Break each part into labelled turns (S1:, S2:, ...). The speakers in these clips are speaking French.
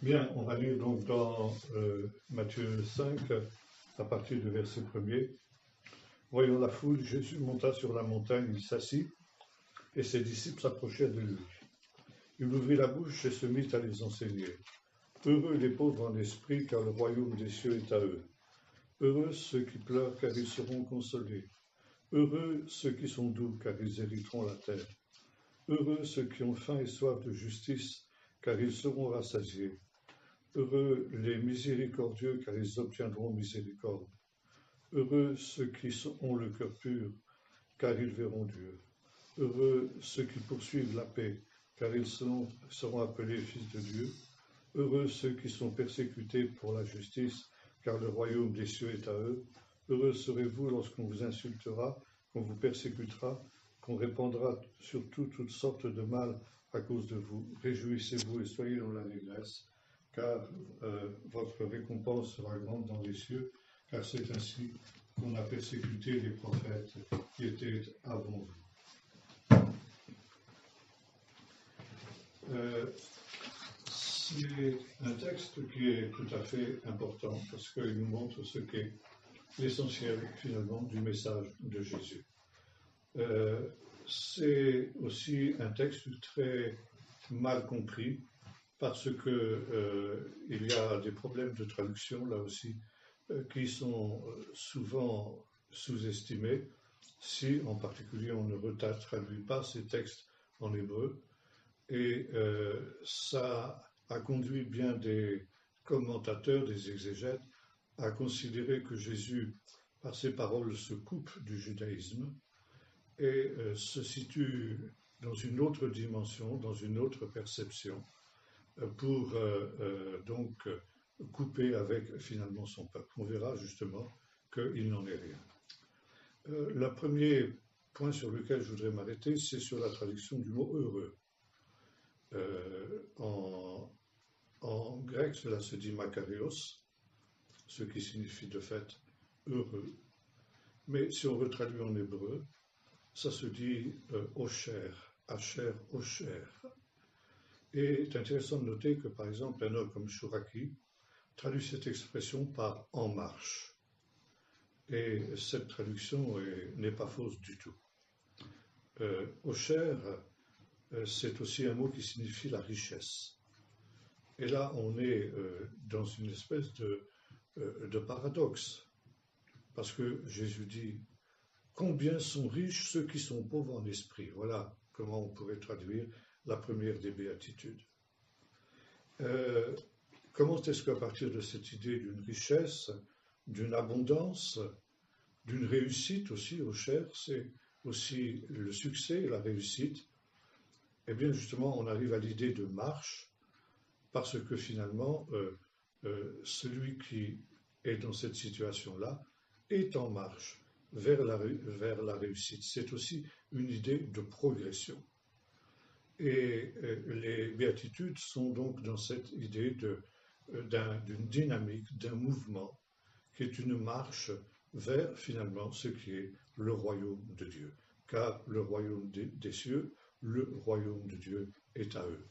S1: Bien, on va lire donc dans Matthieu 5, à partir du verset 1er. Voyant la foule, Jésus monta sur la montagne, il s'assit, et ses disciples s'approchèrent de lui. Il ouvrit la bouche et se mit à les enseigner. Heureux les pauvres en esprit, car le royaume des cieux est à eux. Heureux ceux qui pleurent, car ils seront consolés. Heureux ceux qui sont doux, car ils hériteront la terre. Heureux ceux qui ont faim et soif de justice, car ils seront rassasiés. Heureux les miséricordieux, car ils obtiendront miséricorde. Heureux ceux qui ont le cœur pur, car ils verront Dieu. Heureux ceux qui poursuivent la paix, car ils seront appelés fils de Dieu. Heureux ceux qui sont persécutés pour la justice, car le royaume des cieux est à eux. Heureux serez-vous lorsqu'on vous insultera, qu'on vous persécutera, qu'on répandra surtout toutes sortes de mal à cause de vous. Réjouissez-vous et soyez dans l'allégresse, car votre récompense sera grande dans les cieux, car c'est ainsi qu'on a persécuté les prophètes qui étaient avant vous. C'est un texte qui est tout à fait important parce qu'il nous montre ce qu'est l'essentiel finalement du message de Jésus. C'est aussi un texte très mal compris parce que il y a des problèmes de traduction là aussi qui sont souvent sous-estimés si en particulier on ne traduit pas ces textes en hébreu. Et ça a conduit bien des commentateurs, des exégètes, à considérer que Jésus, par ses paroles, se coupe du judaïsme et se situe dans une autre dimension, dans une autre perception, pour donc couper avec finalement son peuple. On verra justement qu'il n'en est rien. Le premier point sur lequel je voudrais m'arrêter, c'est sur la traduction du mot heureux. En grec, cela se dit makarios, ce qui signifie de fait heureux. Mais si on veut traduire en hébreu, ça se dit osher, asher, osher. Et c'est intéressant de noter que, par exemple, un homme comme Shuraki traduit cette expression par « en marche ». Et cette traduction n'est pas fausse du tout. Osher, c'est aussi un mot qui signifie la richesse. Et là, on est dans une espèce de paradoxe, parce que Jésus dit « Combien sont riches ceux qui sont pauvres en esprit ?» Voilà comment on pourrait traduire la première des béatitudes. Comment est-ce qu'à partir de cette idée d'une richesse, d'une abondance, d'une réussite aussi au cher, c'est aussi le succès et la réussite, eh bien justement on arrive à l'idée de marche, parce que finalement celui qui est dans cette situation-là est en marche vers la réussite. C'est aussi une idée de progression. Et les béatitudes sont donc dans cette idée d'une dynamique, d'un mouvement, qui est une marche vers finalement ce qui est le royaume de Dieu. Car le royaume des cieux, le royaume de Dieu est à eux.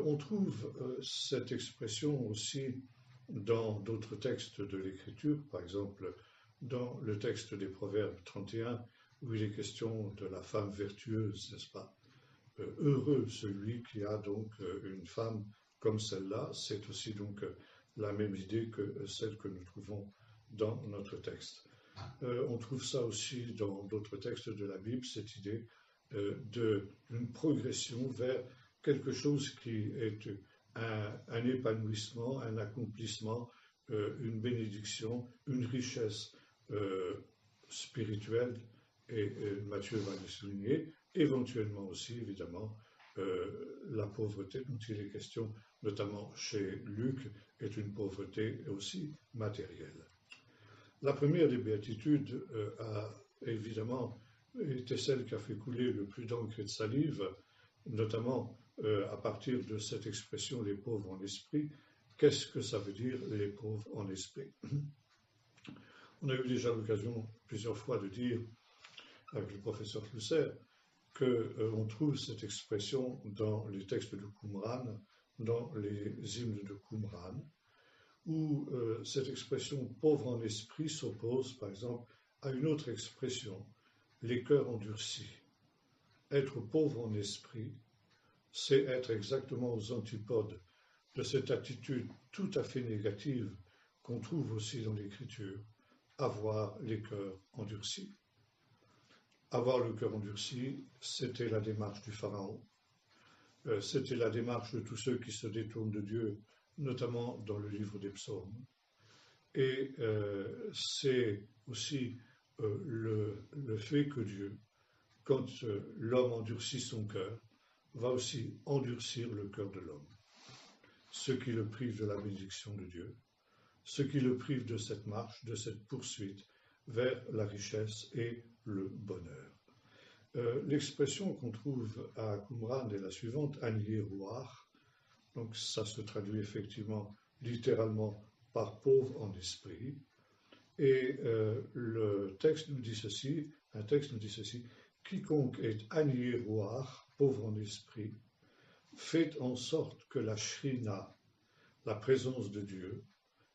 S1: On trouve cette expression aussi dans d'autres textes de l'Écriture, par exemple dans le texte des Proverbes 31, où il est question de la femme vertueuse, n'est-ce pas ? Heureux celui qui a donc une femme comme celle-là, c'est aussi donc la même idée que celle que nous trouvons dans notre texte. On trouve ça aussi dans d'autres textes de la Bible, cette idée d'une progression vers quelque chose qui est un épanouissement, un accomplissement, une bénédiction, une richesse spirituelle, et Matthieu va le souligner, éventuellement aussi, évidemment, la pauvreté dont il est question, notamment chez Luc, est une pauvreté aussi matérielle. La première des béatitudes a évidemment été celle qui a fait couler le plus d'encre et de salive, notamment à partir de cette expression « les pauvres en esprit ». Qu'est-ce que ça veut dire, les pauvres en esprit? On a eu déjà l'occasion plusieurs fois de dire, avec le professeur Flusser, qu'on trouve cette expression dans les textes de Qumran, dans les hymnes de Qumran, où cette expression pauvre en esprit s'oppose, par exemple, à une autre expression, les cœurs endurcis. Être pauvre en esprit, c'est être exactement aux antipodes de cette attitude tout à fait négative qu'on trouve aussi dans l'Écriture, avoir les cœurs endurcis. Avoir le cœur endurci, c'était la démarche du Pharaon, c'était la démarche de tous ceux qui se détournent de Dieu, notamment dans le livre des psaumes. Et c'est aussi le fait que Dieu, quand l'homme endurcit son cœur, va aussi endurcir le cœur de l'homme. Ce qui le prive de la bénédiction de Dieu, ce qui le prive de cette marche, de cette poursuite vers la richesse et le bonheur. L'expression qu'on trouve à Qumran est la suivante, Anié Rouar. Donc ça se traduit effectivement littéralement par pauvre en esprit. Et le texte nous dit ceci, un texte nous dit ceci, quiconque est Anié Rouar, pauvre en esprit, fait en sorte que la Shrina, la présence de Dieu,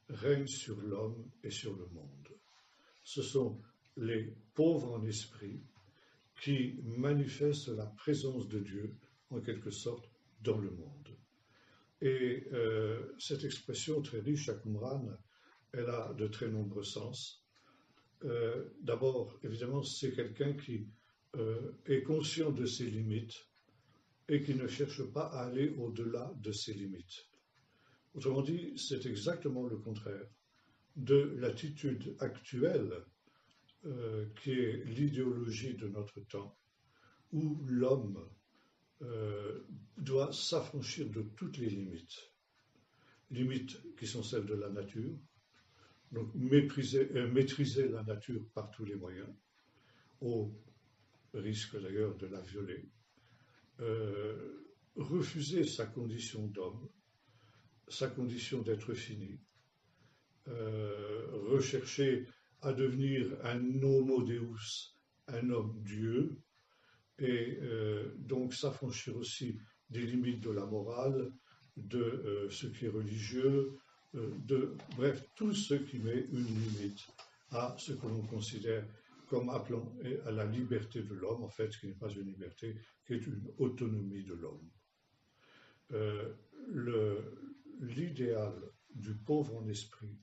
S1: règne sur l'homme et sur le monde. Ce sont les pauvres en esprit qui manifestent la présence de Dieu, en quelque sorte, dans le monde. Et cette expression très riche à Qumran, elle a de très nombreux sens. D'abord, évidemment, c'est quelqu'un qui est conscient de ses limites et qui ne cherche pas à aller au-delà de ses limites. Autrement dit, c'est exactement le contraire de l'attitude actuelle qui est l'idéologie de notre temps, où l'homme doit s'affranchir de toutes les limites. Limites qui sont celles de la nature, donc maîtriser la nature par tous les moyens, au risque d'ailleurs de la violer, refuser sa condition d'homme, sa condition d'être fini, rechercher à devenir un homo deus, un homme Dieu, et donc s'affranchir aussi des limites de la morale, de ce qui est religieux, bref, tout ce qui met une limite à ce que l'on considère comme appelant à la liberté de l'homme, en fait, ce qui n'est pas une liberté, qui est une autonomie de l'homme. L'idéal du pauvre en esprit,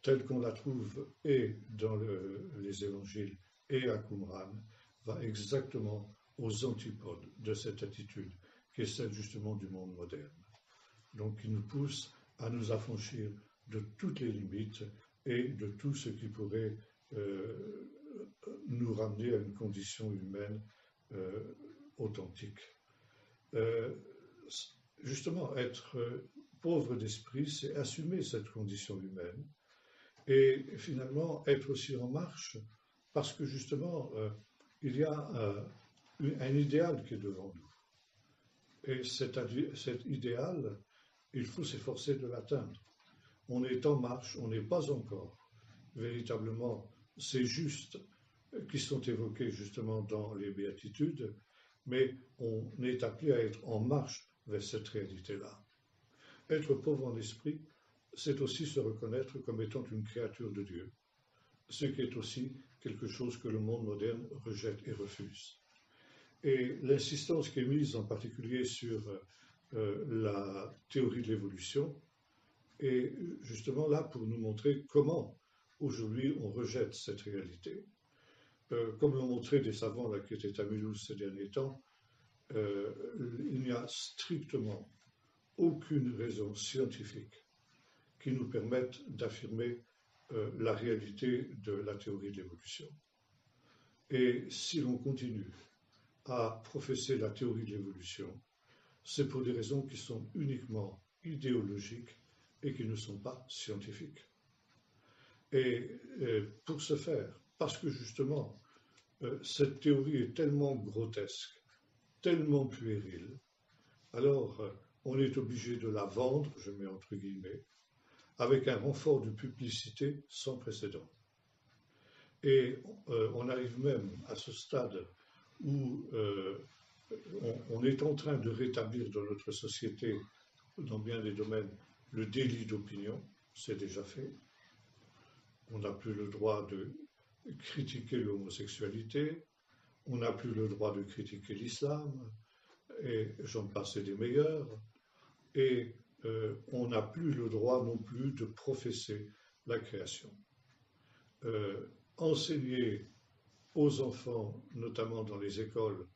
S1: tel qu'on la trouve et dans les évangiles et à Qumran, va exactement aux antipodes de cette attitude, qui est celle justement du monde moderne. Donc, qui nous pousse à nous affranchir de toutes les limites et de tout ce qui pourrait nous ramener à une condition humaine authentique. Justement, être pauvre d'esprit, c'est assumer cette condition humaine et finalement être aussi en marche parce que justement, il y a un idéal qui est devant nous. Et cet idéal, il faut s'efforcer de l'atteindre. On est en marche, on n'est pas encore véritablement ces justes qui sont évoqués justement dans les béatitudes, mais on est appelé à être en marche vers cette réalité-là. Être pauvre en esprit, c'est aussi se reconnaître comme étant une créature de Dieu, ce qui est aussi quelque chose que le monde moderne rejette et refuse. Et l'insistance qui est mise en particulier sur la théorie de l'évolution est justement là pour nous montrer comment aujourd'hui on rejette cette réalité. Comme l'ont montré des savants là, qui étaient à Mulhouse ces derniers temps, il n'y a strictement aucune raison scientifique qui nous permette d'affirmer la réalité de la théorie de l'évolution. Et si l'on continue à professer la théorie de l'évolution, c'est pour des raisons qui sont uniquement idéologiques et qui ne sont pas scientifiques. Et pour ce faire, parce que justement, cette théorie est tellement grotesque, tellement puérile, alors on est obligé de la vendre, je mets entre guillemets, avec un renfort de publicité sans précédent. Et on arrive même à ce stade où on est en train de rétablir dans notre société, dans bien des domaines, le délit d'opinion, c'est déjà fait. On n'a plus le droit de critiquer l'homosexualité, on n'a plus le droit de critiquer l'islam, et j'en passe des meilleurs, et on n'a plus le droit non plus de professer la création. Enseigner aux enfants, notamment dans les écoles,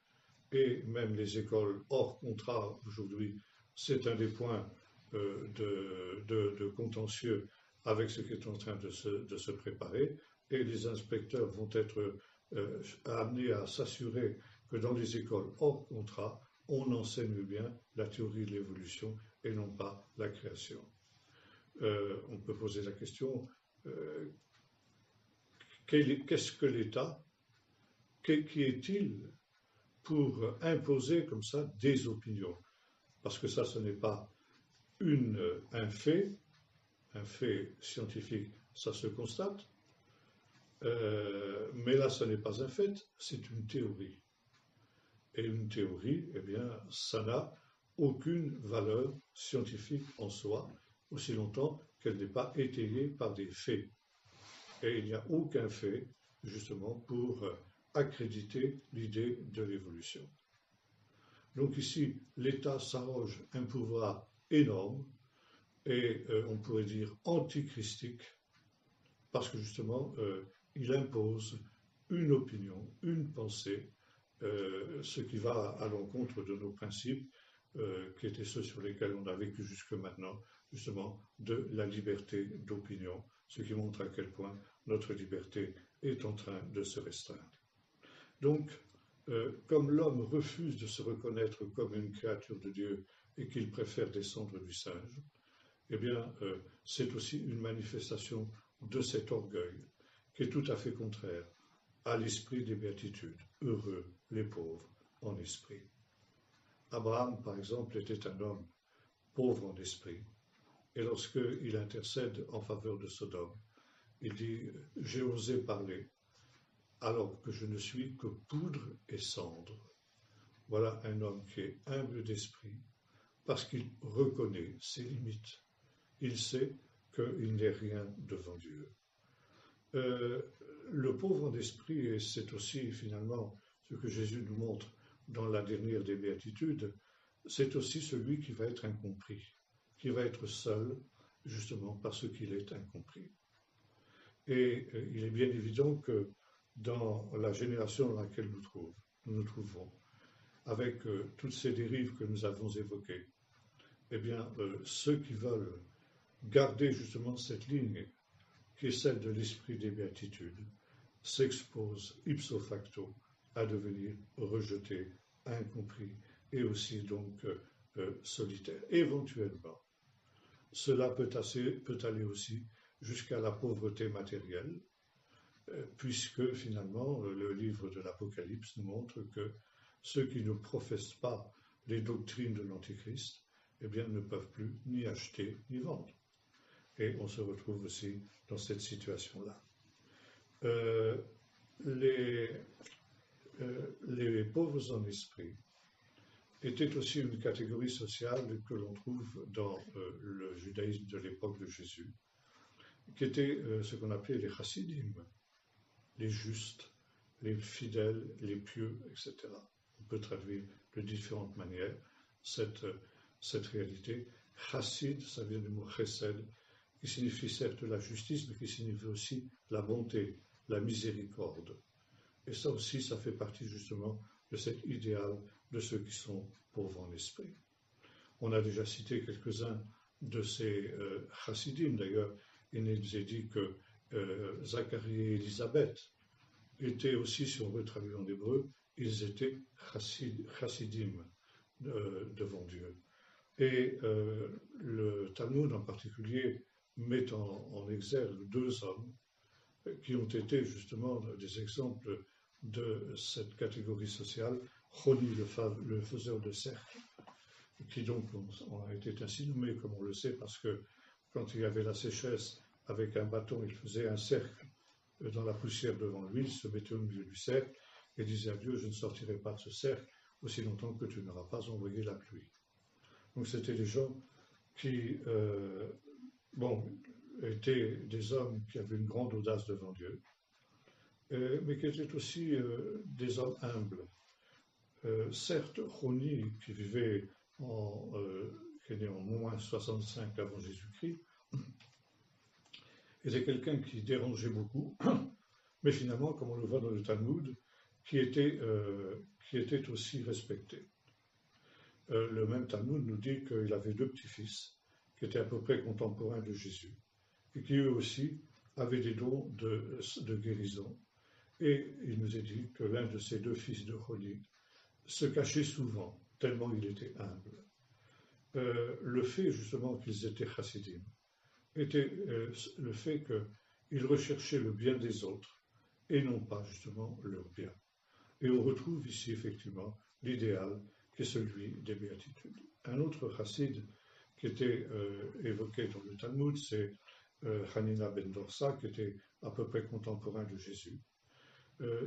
S1: et même les écoles hors contrat aujourd'hui, c'est un des points de contentieux avec ce qui est en train de se préparer, et les inspecteurs vont être amenés à s'assurer que dans les écoles hors contrat, on enseigne bien la théorie de l'évolution et non pas la création. On peut poser la question, qu'est-ce que l'État? Qui est-il pour imposer comme ça des opinions? Parce que ça, ce n'est pas un fait scientifique, ça se constate, mais là, ce n'est pas un fait, c'est une théorie. Et une théorie, eh bien, ça n'a aucune valeur scientifique en soi, aussi longtemps qu'elle n'est pas étayée par des faits. Et il n'y a aucun fait, justement, pour accréditer l'idée de l'évolution. Donc ici, l'État s'arroge un pouvoir énorme, et on pourrait dire antichristique, parce que justement, il impose une opinion, une pensée, ce qui va à l'encontre de nos principes, qui étaient ceux sur lesquels on a vécu jusque maintenant, justement, de la liberté d'opinion, ce qui montre à quel point notre liberté est en train de se restreindre. Donc, comme l'homme refuse de se reconnaître comme une créature de Dieu et qu'il préfère descendre du singe, eh bien, c'est aussi une manifestation de cet orgueil qui est tout à fait contraire à l'esprit des béatitudes. Heureux les pauvres en esprit. Abraham, par exemple, était un homme pauvre en esprit, et lorsqu'il intercède en faveur de Sodome, il dit « J'ai osé parler alors que je ne suis que poudre et cendre ». Voilà un homme qui est humble d'esprit, parce qu'il reconnaît ses limites. Il sait qu'il n'est rien devant Dieu. Le pauvre en esprit, et c'est aussi finalement ce que Jésus nous montre dans la dernière des béatitudes, c'est aussi celui qui va être incompris, qui va être seul, justement parce qu'il est incompris. Et il est bien évident que dans la génération dans laquelle nous nous trouvons, avec toutes ces dérives que nous avons évoquées, eh bien, ceux qui veulent garder justement cette ligne qui est celle de l'esprit des béatitudes, s'exposent ipso facto à devenir rejetés, incompris et aussi donc solitaires. Éventuellement, cela peut aller aussi jusqu'à la pauvreté matérielle, puisque finalement le livre de l'Apocalypse nous montre que ceux qui ne professent pas les doctrines de l'Antichrist, eh bien, ne peuvent plus ni acheter ni vendre. Et on se retrouve aussi dans cette situation-là. Les pauvres en esprit étaient aussi une catégorie sociale que l'on trouve dans le judaïsme de l'époque de Jésus, qui était ce qu'on appelait les chassidim, les justes, les fidèles, les pieux, etc. On peut traduire de différentes manières cette réalité. Chassid, ça vient du mot chesed, qui signifie certes la justice, mais qui signifie aussi la bonté, la miséricorde. Et ça aussi, ça fait partie justement de cet idéal de ceux qui sont pauvres en esprit. On a déjà cité quelques-uns de ces chassidim, d'ailleurs, il nous est dit que Zacharie et Élisabeth étaient aussi, si on veut traduire en hébreu, ils étaient chassidim devant Dieu. Et le Talmud en particulier met en exergue deux hommes qui ont été justement des exemples de cette catégorie sociale. Choni, le faiseur de cercles, qui donc a été ainsi nommé, comme on le sait, parce que quand il y avait la sécheresse, avec un bâton, il faisait un cercle dans la poussière devant lui, il se mettait au milieu du cercle, et disait à Dieu, je ne sortirai pas de ce cercle aussi longtemps que tu n'auras pas envoyé la pluie. Donc c'était des gens qui, étaient des hommes qui avaient une grande audace devant Dieu, mais qui étaient aussi des hommes humbles. Certes, Roni, qui est né en moins 65 avant Jésus-Christ, était quelqu'un qui dérangeait beaucoup, mais finalement, comme on le voit dans le Talmud, qui était aussi respecté. Le même Talmud nous dit qu'il avait 2 petits-fils, qui étaient à peu près contemporains de Jésus, et qui eux aussi avaient des dons de guérison. Et il nous est dit que l'un de ces 2 fils de Roni se cachait souvent, tellement il était humble. Le fait justement qu'ils étaient chassidim était le fait qu'ils recherchaient le bien des autres et non pas justement leur bien. Et on retrouve ici effectivement l'idéal qui est celui des béatitudes. Un autre chassid qui était évoqué dans le Talmud, c'est Hanina ben Dorsa, qui était à peu près contemporain de Jésus.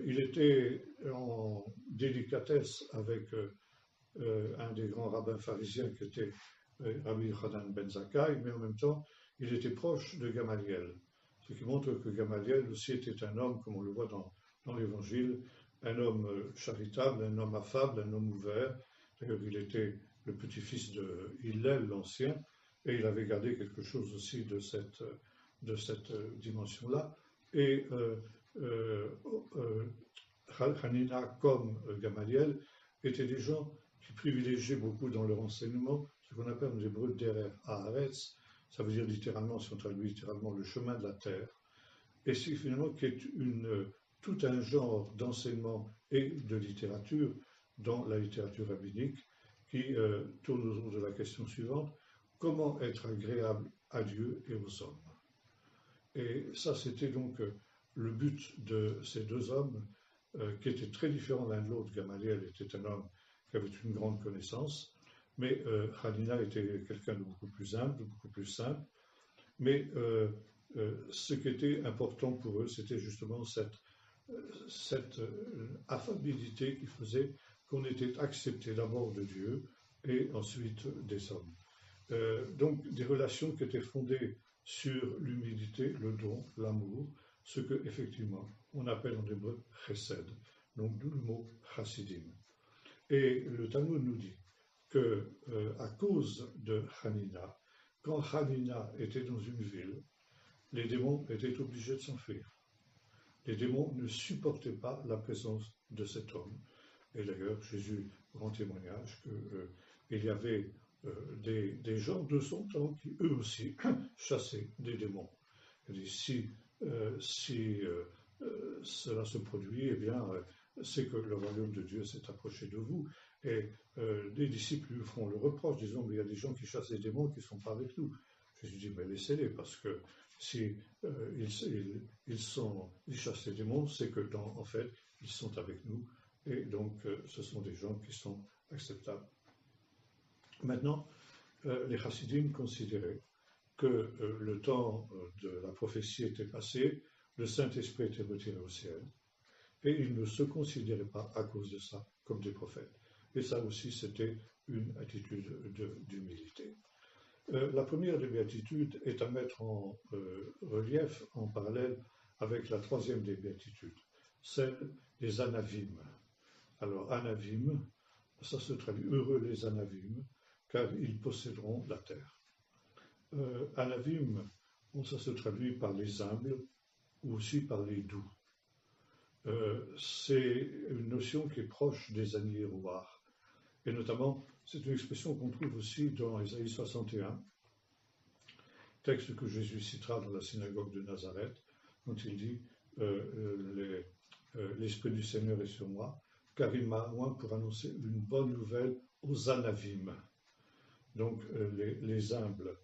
S1: Il était en délicatesse avec un des grands rabbins pharisiens qui était Rabbi Yochanan ben Zakkai, mais en même temps, il était proche de Gamaliel. Ce qui montre que Gamaliel aussi était un homme, comme on le voit dans l'Évangile, un homme charitable, un homme affable, un homme ouvert. D'ailleurs, il était le petit-fils de Hillel, l'Ancien, et il avait gardé quelque chose aussi de cette dimension-là. Et Hanina, comme Gamaliel, étaient des gens qui privilégiaient beaucoup dans leur enseignement ce qu'on appelle en hébreu derer haaretz, ça veut dire littéralement, si on traduit littéralement, le chemin de la terre, et c'est finalement qui est tout un genre d'enseignement et de littérature dans la littérature rabbinique qui tourne autour de la question suivante, comment être agréable à Dieu et aux hommes. Et ça, c'était donc le but de ces 2 hommes qui étaient très différents l'un de l'autre. Gamaliel était un homme qui avait une grande connaissance, mais Hanina était quelqu'un de beaucoup plus humble, de beaucoup plus simple. Mais ce qui était important pour eux, c'était justement cette affabilité qui faisait qu'on était accepté d'abord de Dieu et ensuite des hommes. Donc des relations qui étaient fondées sur l'humilité, le don, l'amour, ce que effectivement on appelle en hébreu chesed, donc d'où le mot chassidim. Et le Talmud nous dit que à cause de Hanina, quand Hanina était dans une ville, les démons étaient obligés de s'enfuir. Les démons ne supportaient pas la présence de cet homme. Et d'ailleurs, Jésus rend témoignage qu'il y avait des gens de son temps qui, eux aussi, chassaient des démons. Il dit, si cela se produit, eh bien, c'est que le royaume de Dieu s'est approché de vous. Et les disciples lui feront le reproche, disant, mais il y a des gens qui chassent des démons qui ne sont pas avec nous. Jésus dit, mais laissez-les, parce que si ils chassent les démons, c'est que en fait, ils sont avec nous. Et donc, ce sont des gens qui sont acceptables. Maintenant, les chassidim considéraient que le temps de la prophétie était passé, le Saint-Esprit était retiré au ciel, et ils ne se considéraient pas, à cause de ça, comme des prophètes. Et ça aussi, c'était une attitude d'humilité. La première des béatitudes est à mettre en relief, en parallèle avec la 3e des béatitudes, celle des anavim. Alors, anavim, ça se traduit heureux les anavim, car ils posséderont la terre. Anavim, ça se traduit par les humbles ou aussi par les doux. C'est une notion qui est proche des Aniérouars. Et notamment, c'est une expression qu'on trouve aussi dans Ésaïe 61, texte que Jésus citera dans la synagogue de Nazareth, dont il dit l'Esprit du Seigneur est sur moi, car il m'a oint pour annoncer une bonne nouvelle aux anavim, donc les humbles.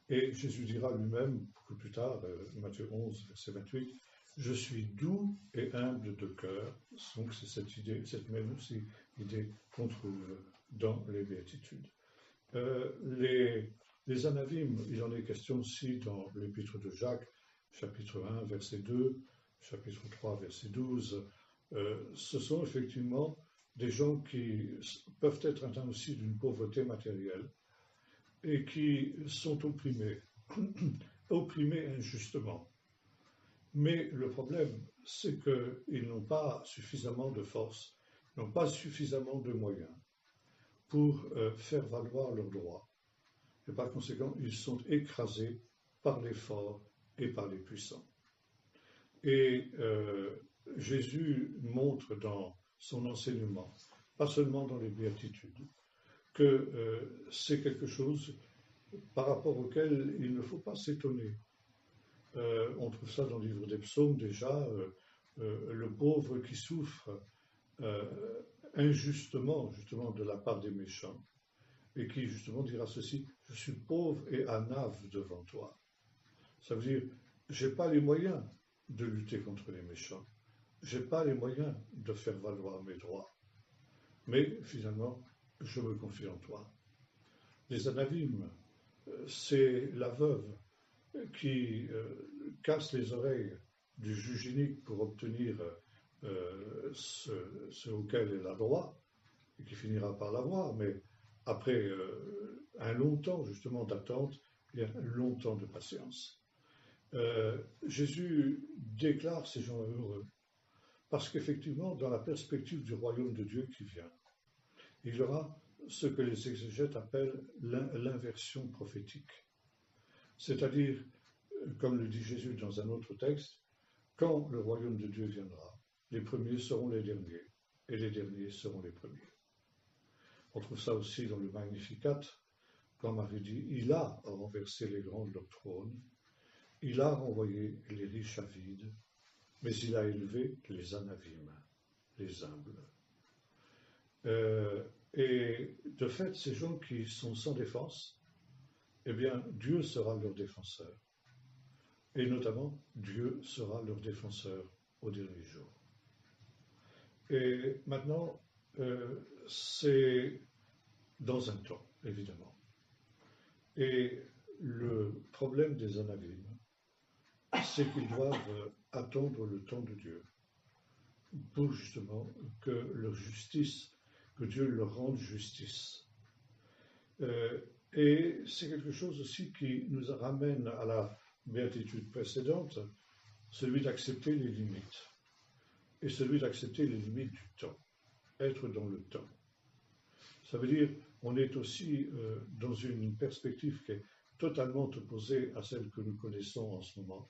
S1: Et Jésus dira lui-même, beaucoup plus tard, Matthieu 11, verset 28, « Je suis doux et humble de cœur ». Donc c'est cette idée, cette même aussi idée qu'on trouve dans les béatitudes. Les anavim, il en est question aussi dans l'épître de Jacques, chapitre 1, verset 2, chapitre 3, verset 12, ce sont effectivement des gens qui peuvent être atteints aussi d'une pauvreté matérielle et qui sont opprimés, opprimés injustement. Mais le problème, c'est qu'ils n'ont pas suffisamment de force, n'ont pas suffisamment de moyens pour faire valoir leurs droits. Et par conséquent, ils sont écrasés par les forts et par les puissants. Et Jésus montre dans son enseignement, pas seulement dans les béatitudes, que c'est quelque chose par rapport auquel il ne faut pas s'étonner. On trouve ça dans le livre des psaumes déjà, le pauvre qui souffre injustement, justement, de la part des méchants, et qui justement dira ceci: je suis pauvre et anave devant toi. Ça veut dire, je n'ai pas les moyens de lutter contre les méchants, je n'ai pas les moyens de faire valoir mes droits, mais finalement, je me confie en toi. Les anavim, c'est la veuve qui casse les oreilles du juge unique pour obtenir ce auquel elle a droit, et qui finira par l'avoir, mais après un long temps justement d'attente et un long temps de patience. Jésus déclare ces gens heureux, parce qu'effectivement, dans la perspective du royaume de Dieu qui vient, il y aura ce que les exégètes appellent l'inversion prophétique. C'est-à-dire, comme le dit Jésus dans un autre texte, quand le royaume de Dieu viendra, les premiers seront les derniers, et les derniers seront les premiers. On trouve ça aussi dans le Magnificat, quand Marie dit, il a renversé les grands de leur trône, il a renvoyé les riches à vide, mais il a élevé les anavim, les humbles. Et de fait, ces gens qui sont sans défense, eh bien, Dieu sera leur défenseur. Et notamment, Dieu sera leur défenseur au dernier jour. Et maintenant, c'est dans un temps, évidemment. Et le problème des anavim, c'est qu'ils doivent attendre le temps de Dieu pour justement que leur justice, que Dieu leur rende justice. Et c'est quelque chose aussi qui nous ramène à la béatitude précédente, celui d'accepter les limites, et celui d'accepter les limites du temps, être dans le temps. Ça veut dire qu'on est aussi dans une perspective qui est totalement opposée à celle que nous connaissons en ce moment,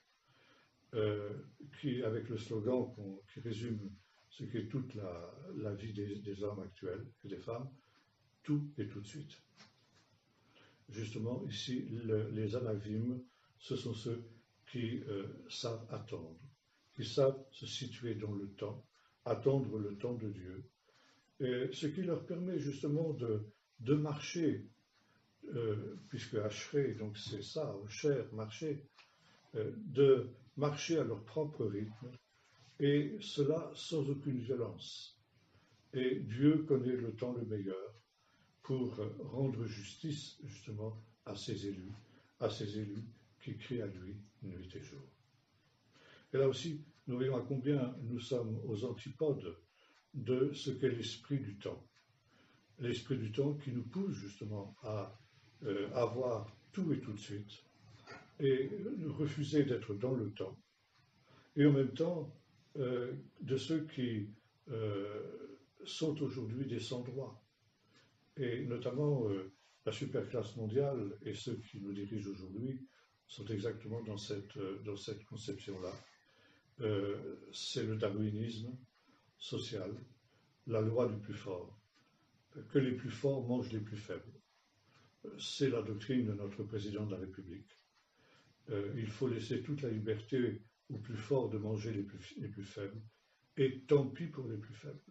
S1: qui, avec le slogan qui résume ce qu'est toute la vie des hommes actuels et des femmes, tout et tout de suite. Justement, ici, les anavim, ce sont ceux qui savent attendre, qui savent se situer dans le temps, attendre le temps de Dieu, et ce qui leur permet justement de marcher, puisque Ashrei, donc c'est ça, Osher, marcher, de marcher à leur propre rythme, et cela sans aucune violence. Et Dieu connaît le temps le meilleur pour rendre justice justement à ses élus qui crient à lui nuit et jour. Et là aussi, nous voyons à combien nous sommes aux antipodes de ce qu'est l'esprit du temps. L'esprit du temps qui nous pousse justement à avoir tout et tout de suite, et refuser d'être dans le temps, et en même temps de ceux qui sont aujourd'hui des sans-droits, et notamment la superclasse mondiale et ceux qui nous dirigent aujourd'hui sont exactement dans cette conception-là. C'est le darwinisme social, la loi du plus fort, que les plus forts mangent les plus faibles. C'est la doctrine de notre président de la République. Il faut laisser toute la liberté aux plus forts de manger les plus faibles, et tant pis pour les plus faibles.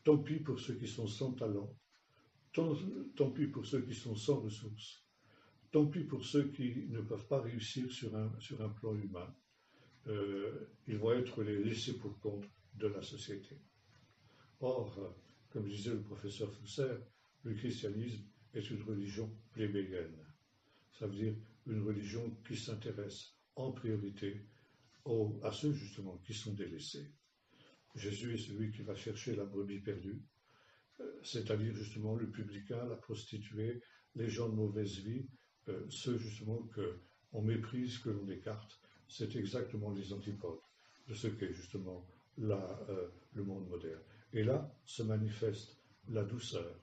S1: Tant pis pour ceux qui sont sans talent, tant pis pour ceux qui sont sans ressources, tant pis pour ceux qui ne peuvent pas réussir sur un plan humain. Ils vont être les laissés pour compte de la société. Or, comme disait le professeur Fusser, le christianisme est une religion plébéienne. Ça veut dire une religion qui s'intéresse en priorité à ceux justement qui sont délaissés. Jésus est celui qui va chercher la brebis perdue, c'est-à-dire justement le publicain, la prostituée, les gens de mauvaise vie, ceux justement qu'on méprise, que l'on écarte. C'est exactement les antipodes de ce qu'est justement le monde moderne. Et là se manifeste la douceur,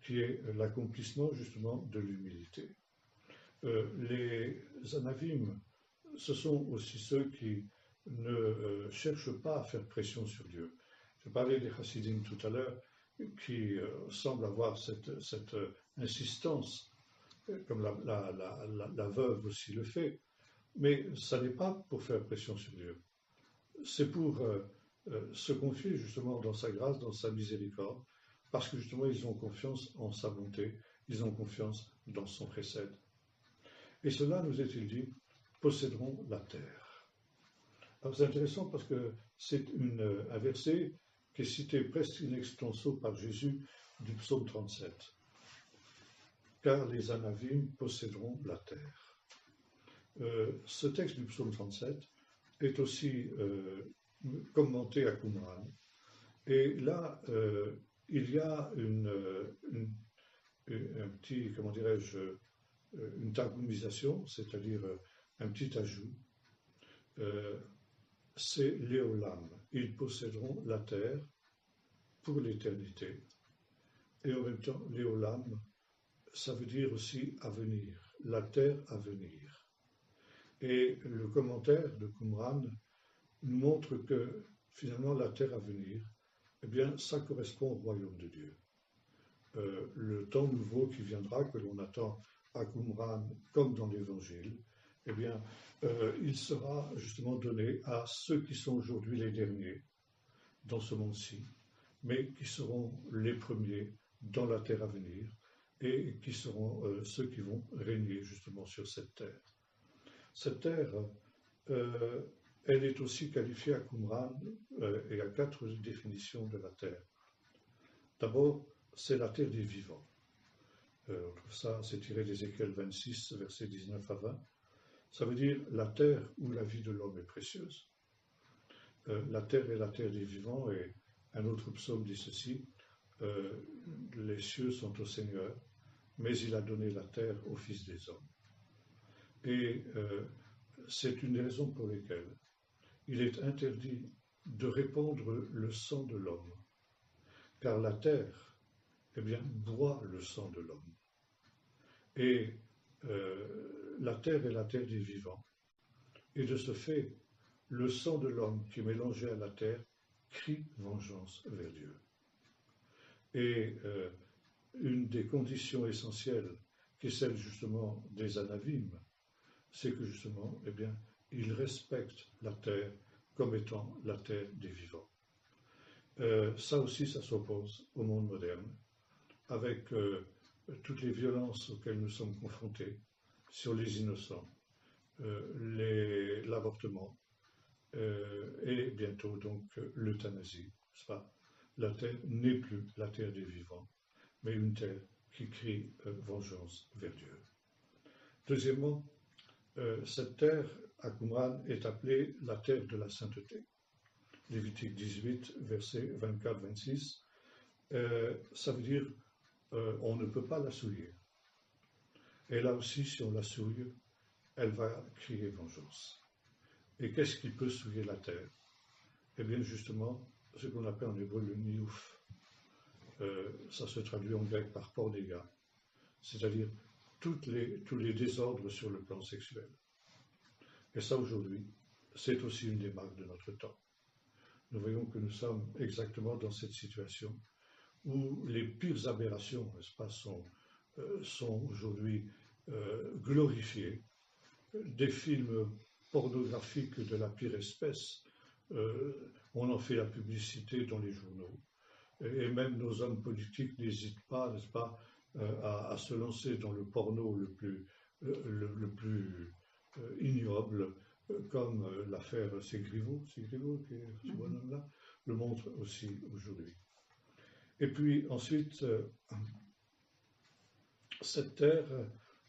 S1: qui est l'accomplissement justement de l'humilité. Les anavim, ce sont aussi ceux qui ne cherchent pas à faire pression sur Dieu. Je parlais des chassidim tout à l'heure, qui semblent avoir cette insistance, comme la veuve aussi le fait, mais ça n'est pas pour faire pression sur Dieu. C'est pour se confier justement dans sa grâce, dans sa miséricorde, parce que justement ils ont confiance en sa bonté, ils ont confiance dans son précède. Et cela, nous est-il dit, posséderont la terre. Alors c'est intéressant parce que c'est un verset qui est cité presque in extenso par Jésus du psaume 37. Car les Anavim posséderont la terre. Ce texte du psaume 37 est aussi commenté à Qumran. Et là, il y a un petit, comment dirais-je, une targumisation, c'est-à-dire un petit ajout. C'est l'éolam. Ils posséderont la terre pour l'éternité. Et en même temps, l'éolam, ça veut dire aussi à venir, la terre à venir. Et le commentaire de Qumran nous montre que finalement la terre à venir, eh bien, ça correspond au royaume de Dieu. Le temps nouveau qui viendra, que l'on attend à Qumran comme dans l'Évangile, eh bien, il sera justement donné à ceux qui sont aujourd'hui les derniers dans ce monde-ci, mais qui seront les premiers dans la terre à venir et qui seront ceux qui vont régner justement sur cette terre. Cette terre, elle est aussi qualifiée à Qumran et à 4 définitions de la terre. D'abord, c'est la terre des vivants. Ça, c'est tiré d'Ézéchiel 26, versets 19 à 20. Ça veut dire la terre où la vie de l'homme est précieuse. La terre est la terre des vivants, et un autre psaume dit ceci, les cieux sont au Seigneur, mais il a donné la terre aux fils des hommes. Et c'est une des raisons pour lesquelles il est interdit de répandre le sang de l'homme, car la terre, eh bien, boit le sang de l'homme. Et la terre est la terre des vivants. Et de ce fait, le sang de l'homme qui est mélangé à la terre crie vengeance vers Dieu. Et une des conditions essentielles, qui est celle justement des anavim, c'est que justement, eh bien, ils respectent la terre comme étant la terre des vivants. Ça aussi, ça s'oppose au monde moderne, avec toutes les violences auxquelles nous sommes confrontés sur les innocents, l'avortement et bientôt donc l'euthanasie. La terre n'est plus la terre des vivants, mais une terre qui crie vengeance vers Dieu. Deuxièmement, cette terre à Qumran est appelée la terre de la sainteté. Lévitique 18, versets 24-26, ça veut dire on ne peut pas la souiller. Et là aussi, si on la souille, elle va crier vengeance. Et qu'est-ce qui peut souiller la terre? Eh bien, justement, ce qu'on appelle en hébreu le niouf. Ça se traduit en grec par pornéga, c'est-à-dire tous les désordres sur le plan sexuel. Et ça, aujourd'hui, c'est aussi une des marques de notre temps. Nous voyons que nous sommes exactement dans cette situation où les pires aberrations, n'est-ce pas, sont aujourd'hui glorifiées. Des films pornographiques de la pire espèce, on en fait la publicité dans les journaux. Et même nos hommes politiques n'hésitent pas, n'est-ce pas, à se lancer dans le porno le plus ignoble, comme l'affaire Ségriveau, qui est ce bonhomme-là, le montre aussi aujourd'hui. Et puis ensuite, cette terre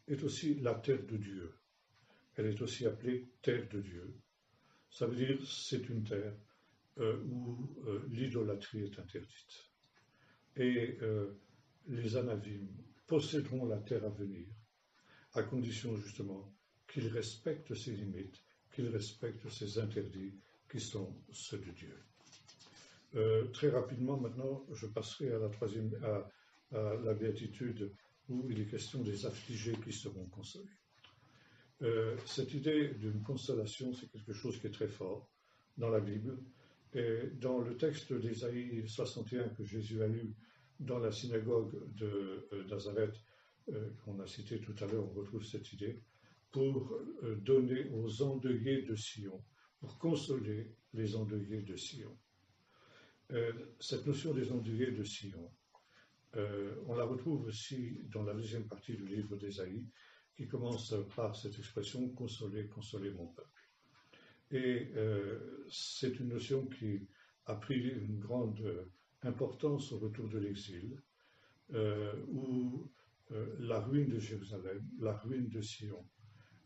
S1: est aussi la terre de Dieu. Elle est aussi appelée terre de Dieu. Ça veut dire c'est une terre où l'idolâtrie est interdite. Et les Anavim posséderont la terre à venir, à condition justement qu'ils respectent ses limites, qu'ils respectent ses interdits qui sont ceux de Dieu. Très rapidement maintenant, je passerai à la béatitude où il est question des affligés qui seront consolés. Cette idée d'une consolation, c'est quelque chose qui est très fort dans la Bible. Et dans le texte d'Ésaïe 61 que Jésus a lu dans la synagogue de Nazareth, qu'on a cité tout à l'heure, on retrouve cette idée, pour donner aux endeuillés de Sion, pour consoler les endeuillés de Sion. Cette notion des endeuillés de Sion, on la retrouve aussi dans la deuxième partie du livre d'Ésaïe, qui commence par cette expression « consoler, consoler mon peuple ». Et c'est une notion qui a pris une grande importance au retour de l'exil, où la ruine de Jérusalem, la ruine de Sion,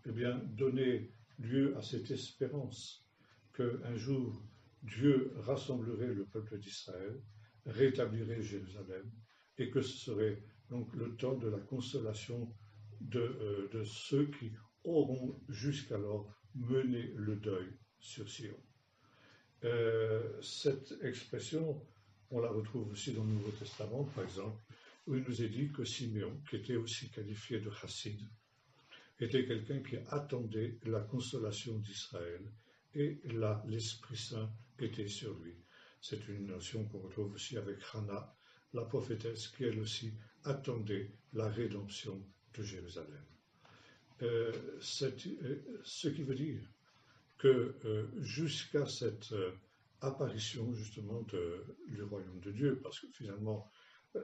S1: eh bien, donnait lieu à cette espérance qu'un jour Dieu rassemblerait le peuple d'Israël, rétablirait Jérusalem, et que ce serait donc le temps de la consolation de ceux qui auront jusqu'alors mené le deuil sur Sion. Cette expression, on la retrouve aussi dans le Nouveau Testament, par exemple, où il nous est dit que Siméon, qui était aussi qualifié de chassid, était quelqu'un qui attendait la consolation d'Israël, et là, l'Esprit Saint était sur lui. C'est une notion qu'on retrouve aussi avec Hannah, la prophétesse, qui elle aussi attendait la rédemption de Jérusalem. Ce qui veut dire que jusqu'à cette apparition justement du royaume de Dieu, parce que finalement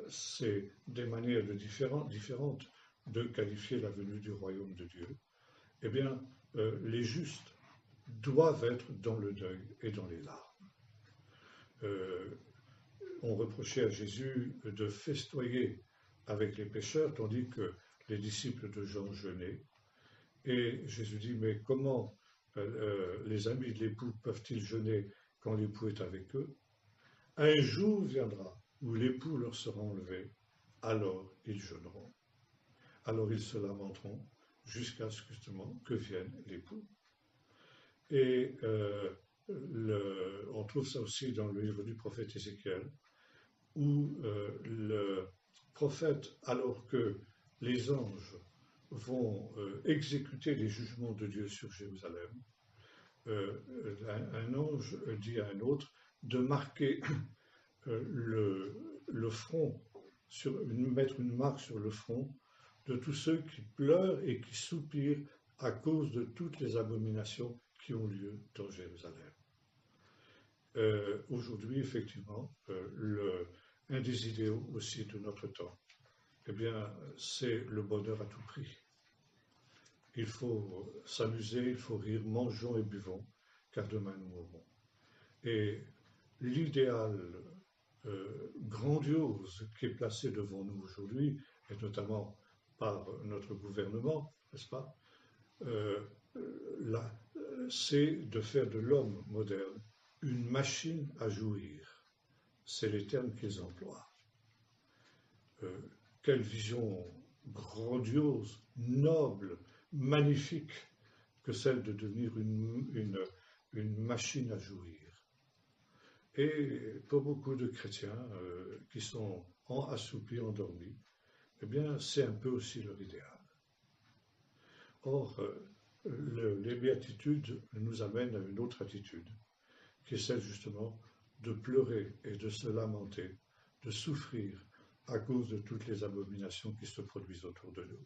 S1: c'est des manières différentes de qualifier la venue du royaume de Dieu, eh bien les justes doivent être dans le deuil et dans les larmes. On reprochait à Jésus de festoyer avec les pécheurs, tandis que les disciples de Jean jeûnaient. Et Jésus dit, mais comment les amis de l'époux peuvent-ils jeûner quand l'époux est avec eux? Un jour viendra où l'époux leur sera enlevé, alors ils jeûneront. Alors ils se lamenteront jusqu'à ce justement que vienne l'époux. Et on trouve ça aussi dans le livre du prophète Ézéchiel, où le prophète, alors que les anges vont exécuter les jugements de Dieu sur Jérusalem, un ange dit à un autre de marquer le front, mettre une marque sur le front de tous ceux qui pleurent et qui soupirent à cause de toutes les abominations qui ont lieu dans Jérusalem. Aujourd'hui, effectivement, un des idéaux aussi de notre temps, eh bien, c'est le bonheur à tout prix. Il faut s'amuser, il faut rire, mangeons et buvons, car demain nous mourrons. Et l'idéal grandiose qui est placé devant nous aujourd'hui, et notamment par notre gouvernement, n'est-ce pas, c'est de faire de l'homme moderne une machine à jouir. C'est les termes qu'ils emploient. Quelle vision grandiose, noble, magnifique que celle de devenir une machine à jouir. Et pour beaucoup de chrétiens qui sont assoupis, endormis, eh bien, c'est un peu aussi leur idéal. Or, les béatitudes nous amènent à une autre attitude, qui est celle justement de pleurer et de se lamenter, de souffrir à cause de toutes les abominations qui se produisent autour de nous.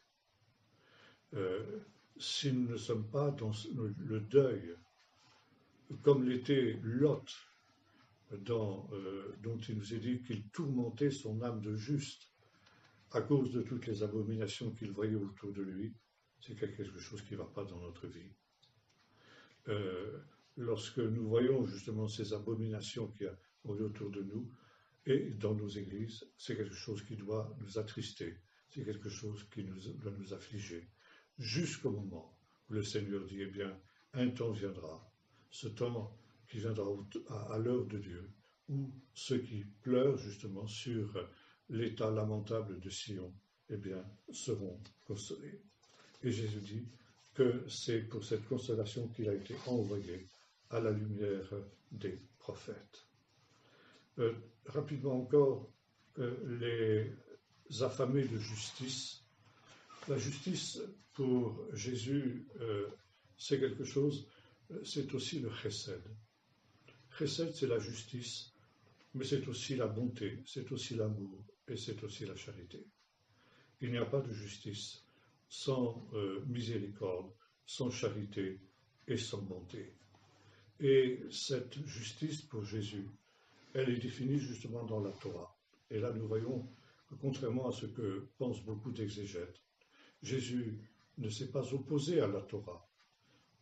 S1: Si nous ne sommes pas dans le deuil, comme l'était Lot, dont il nous est dit qu'il tourmentait son âme de juste à cause de toutes les abominations qu'il voyait autour de lui, c'est quelque chose qui ne va pas dans notre vie. Lorsque nous voyons justement ces abominations qui ont lieu autour de nous et dans nos églises, c'est quelque chose qui doit nous attrister, c'est quelque chose qui doit nous affliger, jusqu'au moment où le Seigneur dit, eh bien, un temps viendra, ce temps qui viendra à l'heure de Dieu, où ceux qui pleurent justement sur l'état lamentable de Sion, eh bien, seront consolés. Et Jésus dit que c'est pour cette consolation qu'il a été envoyé à la lumière des prophètes. Rapidement encore, les affamés de justice. La justice pour Jésus, c'est quelque chose, c'est aussi le chesed. Chesed, c'est la justice, mais c'est aussi la bonté, c'est aussi l'amour et c'est aussi la charité. Il n'y a pas de justice sans miséricorde, sans charité et sans bonté. Et cette justice pour Jésus, elle est définie justement dans la Torah. Et là, nous voyons que contrairement à ce que pensent beaucoup d'exégètes, Jésus ne s'est pas opposé à la Torah.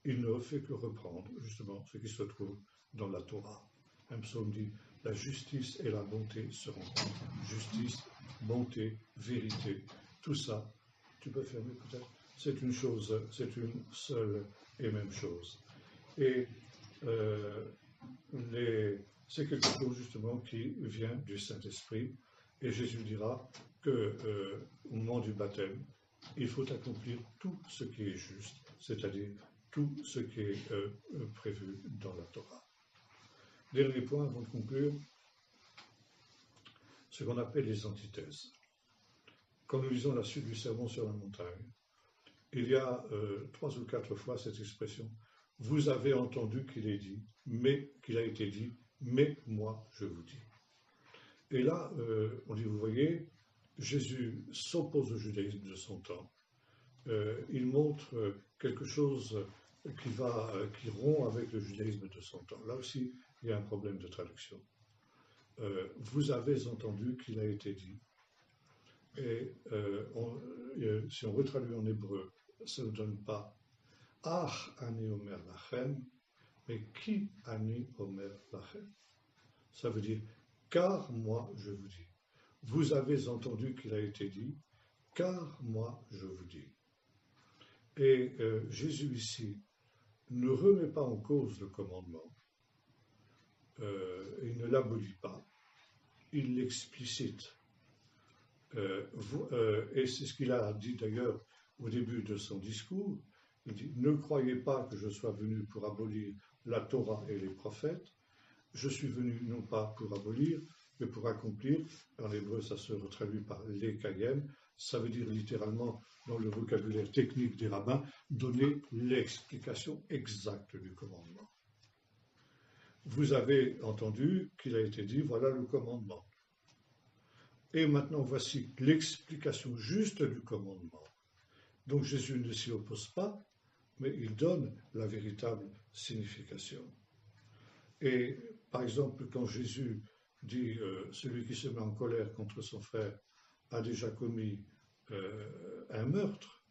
S1: Il ne fait que reprendre justement ce qui se trouve dans la Torah. Un psaume dit « La justice et la bonté se rencontrent. » Justice, bonté, vérité, tout ça, tu peux fermer peut-être, c'est une chose, c'est une seule et même chose. Et c'est quelque chose justement qui vient du Saint-Esprit. Et Jésus dira que au moment du baptême, il faut accomplir tout ce qui est juste, c'est-à-dire tout ce qui est prévu dans la Torah. Dernier point avant de conclure, ce qu'on appelle les antithèses. Quand nous lisons la suite du sermon sur la montagne, il y a 3 ou 4 fois cette expression « Vous avez entendu qu'il a été dit, mais moi je vous dis ». Et là, on dit, vous voyez, Jésus s'oppose au judaïsme de son temps. Il montre quelque chose qui rompt avec le judaïsme de son temps. Là aussi, il y a un problème de traduction. Vous avez entendu qu'il a été dit. Et si on retraduit en hébreu, ça ne donne pas « Ach ani omer lachem », mais « Ki ani omer lachem ». Ça veut dire « Car moi je vous dis ». Vous avez entendu qu'il a été dit, car moi je vous dis. Et Jésus ici ne remet pas en cause le commandement, il ne l'abolit pas, il l'explicite. Et c'est ce qu'il a dit d'ailleurs au début de son discours. Il dit « Ne croyez pas que je sois venu pour abolir la Torah et les prophètes. Je suis venu non pas pour abolir, mais pour accomplir. » En hébreu, ça se traduit par « lekayem ». Ça veut dire littéralement, dans le vocabulaire technique des rabbins, donner l'explication exacte du commandement. Vous avez entendu qu'il a été dit, voilà le commandement. Et maintenant, voici l'explication juste du commandement. Donc Jésus ne s'y oppose pas, mais il donne la véritable signification. Et par exemple, quand Jésus dit celui qui se met en colère contre son frère a déjà commis un meurtre,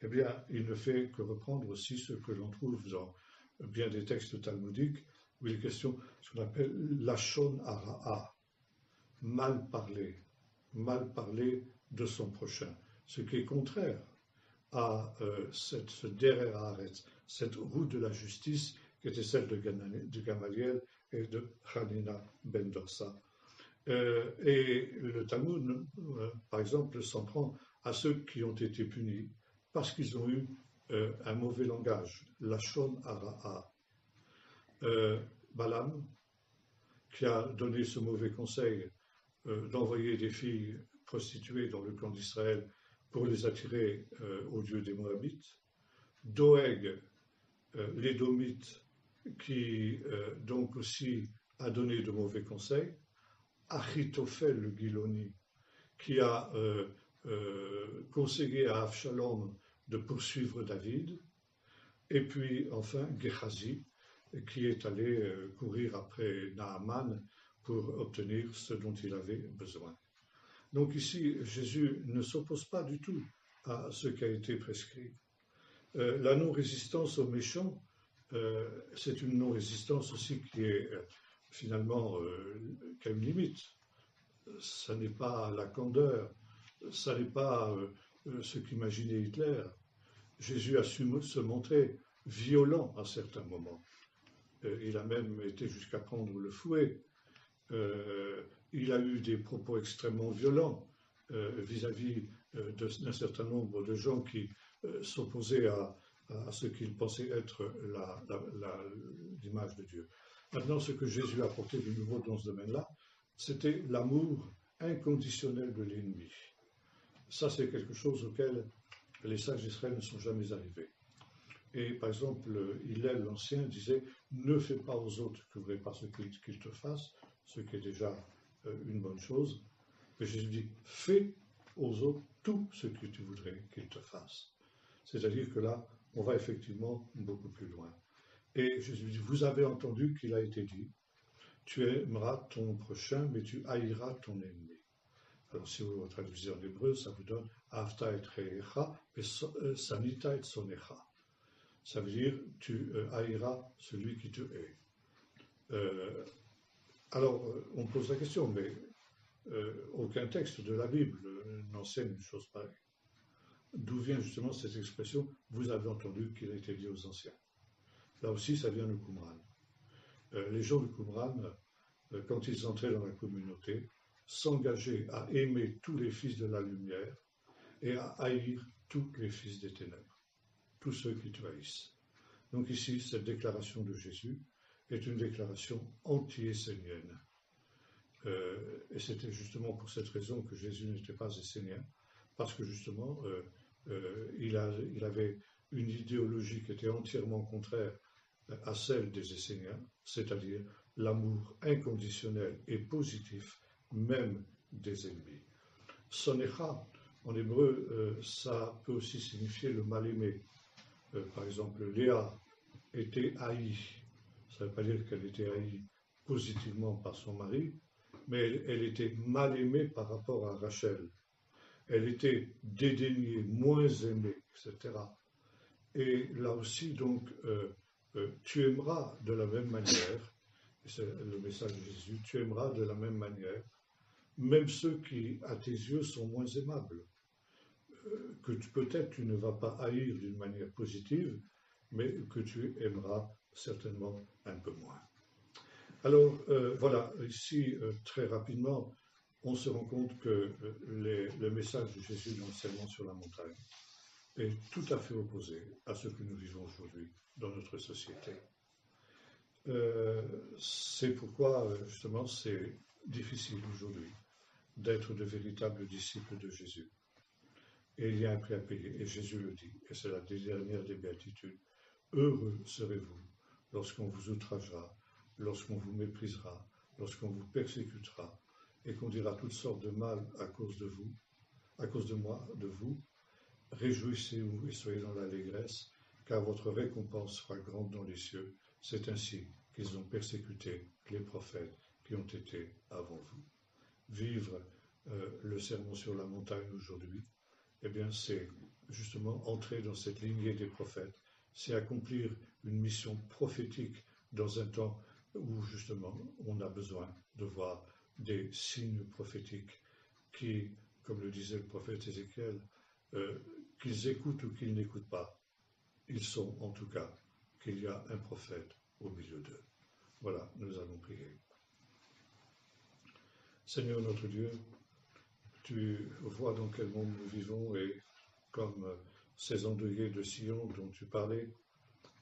S1: eh bien, il ne fait que reprendre aussi ce que l'on trouve dans bien des textes talmudiques, où il est question de ce qu'on appelle lachon hara'a, mal parler de son prochain, ce qui est contraire à ce derer haaretz, cette route de la justice qui était celle de Gamaliel et de Hanina ben Dorsa. Et le Talmud, par exemple, s'en prend à ceux qui ont été punis parce qu'ils ont eu un mauvais langage, lachon hara'a. Balaam, qui a donné ce mauvais conseil d'envoyer des filles prostituées dans le clan d'Israël pour les attirer au dieu des Moabites. Doeg, l'édomite, qui donc aussi a donné de mauvais conseils. Achitophel, le Giloni, qui a conseillé à Avshalom de poursuivre David. Et puis enfin Gehazi, qui est allé courir après Naaman pour obtenir ce dont il avait besoin. Donc ici, Jésus ne s'oppose pas du tout à ce qui a été prescrit. La non-résistance aux méchants, c'est une non-résistance aussi qui est finalement qui a une limite. Ça n'est pas la candeur, ça n'est pas ce qu'imaginait Hitler. Jésus a su se montrer violent à certains moments. il a même été jusqu'à prendre le fouet. Il a eu des propos extrêmement violents vis-à-vis d'un certain nombre de gens qui s'opposaient à ce qu'il pensait être l'image de Dieu. Maintenant, ce que Jésus a apporté de nouveau dans ce domaine-là, c'était l'amour inconditionnel de l'ennemi. Ça, c'est quelque chose auquel les sages d'Israël ne sont jamais arrivés. Et par exemple, Hillel l'Ancien disait « Ne fais pas aux autres que vous ne voudrez pas ce qu'ils te fassent », ce qui est déjà une bonne chose. Mais Jésus dit « Fais aux autres tout ce que tu voudrais qu'ils te fassent ». C'est-à-dire que là, on va effectivement beaucoup plus loin. Et Jésus dit « Vous avez entendu qu'il a été dit, tu aimeras ton prochain, mais tu haïras ton ennemi ». Alors si vous traduisez en hébreu, ça vous donne « Avta et re'echa, et sanita et sonecha ». Ça veut dire tu haïras celui qui te hait. Alors, on pose la question, mais aucun texte de la Bible n'enseigne une chose pareille. D'où vient justement cette expression « vous avez entendu qu'il a été dit aux anciens ». Là aussi, ça vient de Qumran. Les gens de Qumran, quand ils entraient dans la communauté, s'engageaient à aimer tous les fils de la lumière et à haïr tous les fils des ténèbres, tous ceux qui te haïssent. Donc ici, cette déclaration de Jésus est une déclaration anti-essénienne. Et c'était justement pour cette raison que Jésus n'était pas essénien, parce que justement, il avait une idéologie qui était entièrement contraire à celle des Esséniens, c'est-à-dire l'amour inconditionnel et positif, même des ennemis. Sonecha, en hébreu, ça peut aussi signifier le mal-aimé. Par exemple, Léa était haïe. Ça ne veut pas dire qu'elle était haïe positivement par son mari, mais elle était mal aimée par rapport à Rachel. Elle était dédaignée, moins aimée, etc. Et là aussi, donc, tu aimeras de la même manière, c'est le message de Jésus, tu aimeras de la même manière, même ceux qui, à tes yeux, sont moins aimables. Que peut-être tu ne vas pas haïr d'une manière positive, mais que tu aimeras certainement un peu moins. Alors, voilà, ici, très rapidement, on se rend compte que le message de Jésus dans le Sermon sur la montagne est tout à fait opposé à ce que nous vivons aujourd'hui dans notre société. C'est pourquoi, justement, c'est difficile aujourd'hui d'être de véritables disciples de Jésus. Et il y a un prix à payer, et Jésus le dit, et c'est la dernière des béatitudes. Heureux serez-vous lorsqu'on vous outragera, lorsqu'on vous méprisera, lorsqu'on vous persécutera, et qu'on dira toutes sortes de mal à cause de vous, à cause de moi, de vous. Réjouissez-vous et soyez dans l'allégresse, car votre récompense sera grande dans les cieux. C'est ainsi qu'ils ont persécuté les prophètes qui ont été avant vous. Vivre le sermon sur la montagne aujourd'hui, eh bien, c'est justement entrer dans cette lignée des prophètes, c'est accomplir une mission prophétique dans un temps où, justement, on a besoin de voir des signes prophétiques qui, comme le disait le prophète Ézéchiel, qu'ils écoutent ou qu'ils n'écoutent pas, ils sont en tout cas qu'il y a un prophète au milieu d'eux. Voilà, nous allons prier. Seigneur notre Dieu, tu vois dans quel monde nous vivons et comme ces endeuillés de Sion dont tu parlais,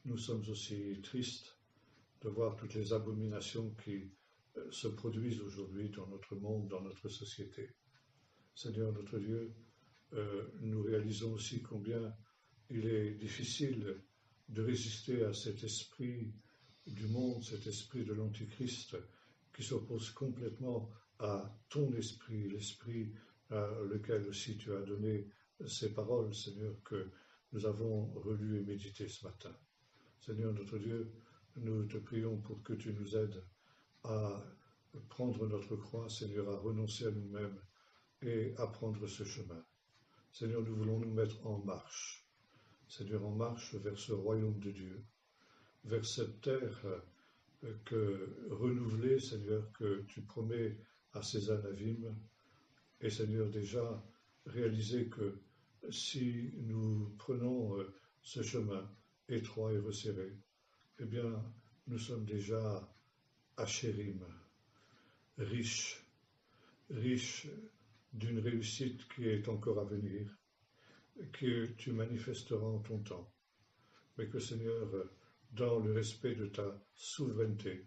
S1: nous sommes aussi tristes de voir toutes les abominations qui se produisent aujourd'hui dans notre monde, dans notre société. Seigneur notre Dieu, nous réalisons aussi combien il est difficile de résister à cet esprit du monde, cet esprit de l'Antichrist qui s'oppose complètement à ton esprit, l'esprit à lequel aussi tu as donné ces paroles, Seigneur, que nous avons relues et méditées ce matin. Seigneur notre Dieu, nous te prions pour que tu nous aides à prendre notre croix, Seigneur, à renoncer à nous-mêmes et à prendre ce chemin. Seigneur, nous voulons nous mettre en marche. Seigneur, en marche vers ce royaume de Dieu, vers cette terre renouvelée, Seigneur, que tu promets à ces Anavim. Et Seigneur, déjà réaliser que si nous prenons ce chemin étroit et resserré, eh bien, nous sommes déjà achérim, riches d'une réussite qui est encore à venir, que tu manifesteras en ton temps, mais que Seigneur, dans le respect de ta souveraineté,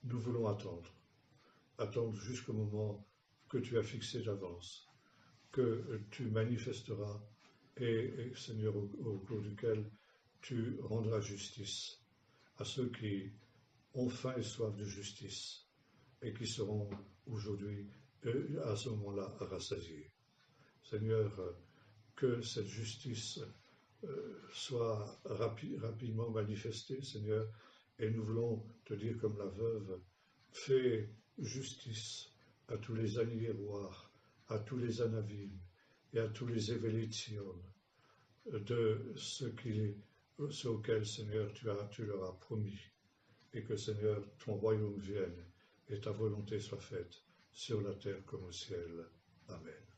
S1: nous voulons attendre jusqu'au moment que tu as fixé d'avance, que tu manifesteras et Seigneur, au cours duquel tu rendras justice à ceux qui ont faim et soif de justice et qui seront aujourd'hui, à ce moment-là, rassasiés. Seigneur, que cette justice soit rapidement manifestée, Seigneur, et nous voulons te dire comme la veuve, fais justice à tous les aniéroirs, à tous les anavim et à tous les évélitions de ceux auxquels, Seigneur, tu leur as promis, et que, Seigneur, ton royaume vienne et ta volonté soit faite sur la terre comme au ciel. Amen.